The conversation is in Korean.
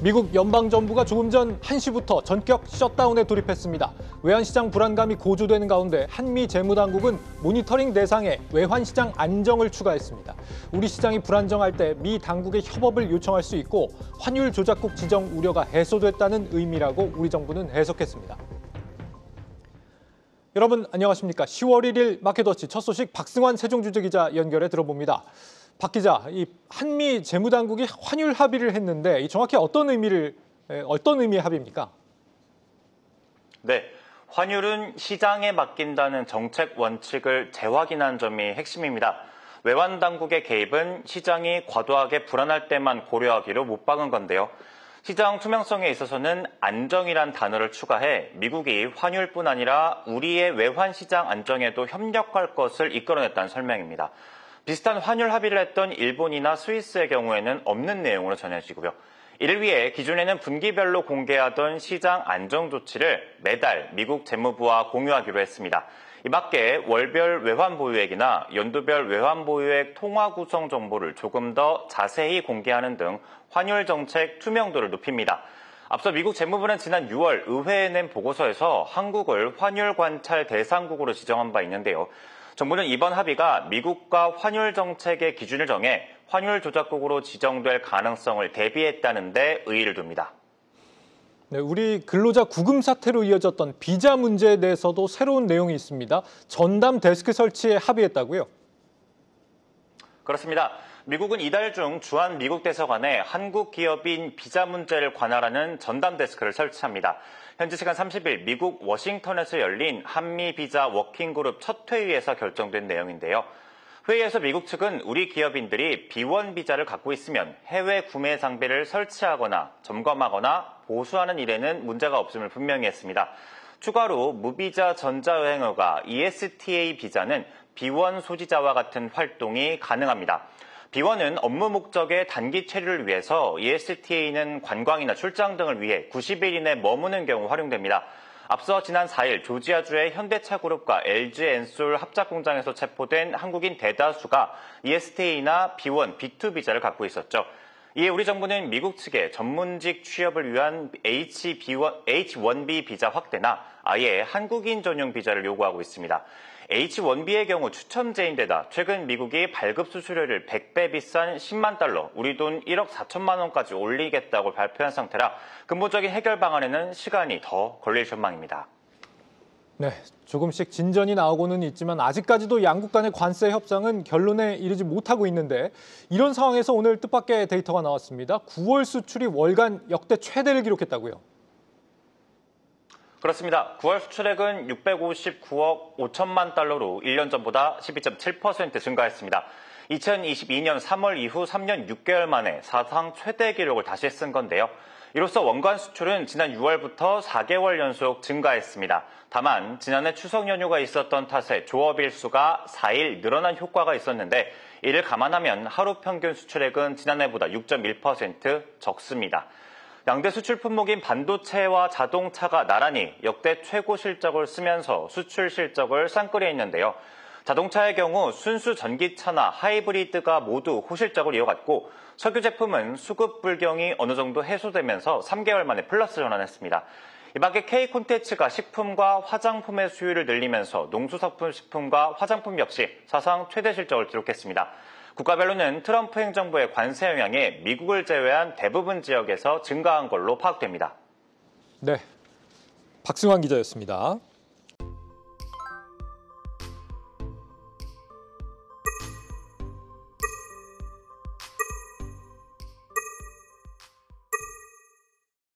미국 연방정부가 조금 전 1시부터 전격 셧다운에 돌입했습니다. 외환시장 불안감이 고조되는 가운데 한미 재무당국은 모니터링 대상에 외환시장 안정을 추가했습니다. 우리 시장이 불안정할 때 미 당국의 협업을 요청할 수 있고 환율 조작국 지정 우려가 해소됐다는 의미라고 우리 정부는 해석했습니다. 여러분 안녕하십니까? 10월 1일 마켓워치 첫 소식 박승환 세종주재기자 연결해 들어봅니다. 박 기자, 이 한미 재무당국이 환율 합의를 했는데 정확히 어떤 의미의 합의입니까? 네, 환율은 시장에 맡긴다는 정책 원칙을 재확인한 점이 핵심입니다. 외환 당국의 개입은 시장이 과도하게 불안할 때만 고려하기로 못 박은 건데요. 시장 투명성에 있어서는 안정이란 단어를 추가해 미국이 환율뿐 아니라 우리의 외환 시장 안정에도 협력할 것을 이끌어냈다는 설명입니다. 비슷한 환율 합의를 했던 일본이나 스위스의 경우에는 없는 내용으로 전해지고요. 이를 위해 기존에는 분기별로 공개하던 시장 안정 조치를 매달 미국 재무부와 공유하기로 했습니다. 이 밖에 월별 외환 보유액이나 연도별 외환 보유액 통화 구성 정보를 조금 더 자세히 공개하는 등 환율 정책 투명도를 높입니다. 앞서 미국 재무부는 지난 6월 의회에 낸 보고서에서 한국을 환율 관찰 대상국으로 지정한 바 있는데요. 정부는 이번 합의가 미국과 환율 정책의 기준을 정해 환율 조작국으로 지정될 가능성을 대비했다는 데 의의를 둡니다. 네, 우리 근로자 구금 사태로 이어졌던 비자 문제에 대해서도 새로운 내용이 있습니다. 전담 데스크 설치에 합의했다고요? 그렇습니다. 미국은 이달 중 주한 미국 대사관에 한국 기업인 비자 문제를 관할하는 전담 데스크를 설치합니다. 현지 시간 30일 미국 워싱턴에서 열린 한미 비자 워킹그룹 첫 회의에서 결정된 내용인데요. 회의에서 미국 측은 우리 기업인들이 B1 비자를 갖고 있으면 해외 구매 장비를 설치하거나 점검하거나 보수하는 일에는 문제가 없음을 분명히 했습니다. 추가로 무비자 전자여행허가 ESTA 비자는 B1 소지자와 같은 활동이 가능합니다. B1은 업무 목적의 단기 체류를 위해서, ESTA는 관광이나 출장 등을 위해 90일 이내 머무는 경우 활용됩니다. 앞서 지난 4일 조지아주의 현대차그룹과 LG엔솔 합작공장에서 체포된 한국인 대다수가 ESTA나 B1, B2 비자를 갖고 있었죠. 이에 우리 정부는 미국 측에 전문직 취업을 위한 H1B 비자 확대나 아예 한국인 전용 비자를 요구하고 있습니다. H1B의 경우 추첨제인데다 최근 미국이 발급 수수료를 100배 비싼 10만 달러, 우리 돈 1억 4천만 원까지 올리겠다고 발표한 상태라 근본적인 해결 방안에는 시간이 더 걸릴 전망입니다. 네, 조금씩 진전이 나오고는 있지만 아직까지도 양국 간의 관세 협상은 결론에 이르지 못하고 있는데 이런 상황에서 오늘 뜻밖의 데이터가 나왔습니다. 9월 수출이 월간 역대 최대를 기록했다고요? 그렇습니다. 9월 수출액은 659억 5천만 달러로 1년 전보다 12.7% 증가했습니다. 2022년 3월 이후 3년 6개월 만에 사상 최대 기록을 다시 쓴 건데요. 이로써 원관 수출은 지난 6월부터 4개월 연속 증가했습니다. 다만 지난해 추석 연휴가 있었던 탓에 조업일 수가 4일 늘어난 효과가 있었는데 이를 감안하면 하루 평균 수출액은 지난해보다 6.1% 적습니다. 양대 수출 품목인 반도체와 자동차가 나란히 역대 최고 실적을 쓰면서 수출 실적을 쌍끌이에 있는데요. 자동차의 경우 순수 전기차나 하이브리드가 모두 호실적을 이어갔고 석유 제품은 수급 불경이 어느 정도 해소되면서 3개월 만에 플러스 전환했습니다. 이 밖에 K콘텐츠가 식품과 화장품의 수요를 늘리면서 농수산품과 화장품 역시 사상 최대 실적을 기록했습니다. 국가별로는 트럼프 행정부의 관세 영향에 미국을 제외한 대부분 지역에서 증가한 걸로 파악됩니다. 네, 박승환 기자였습니다.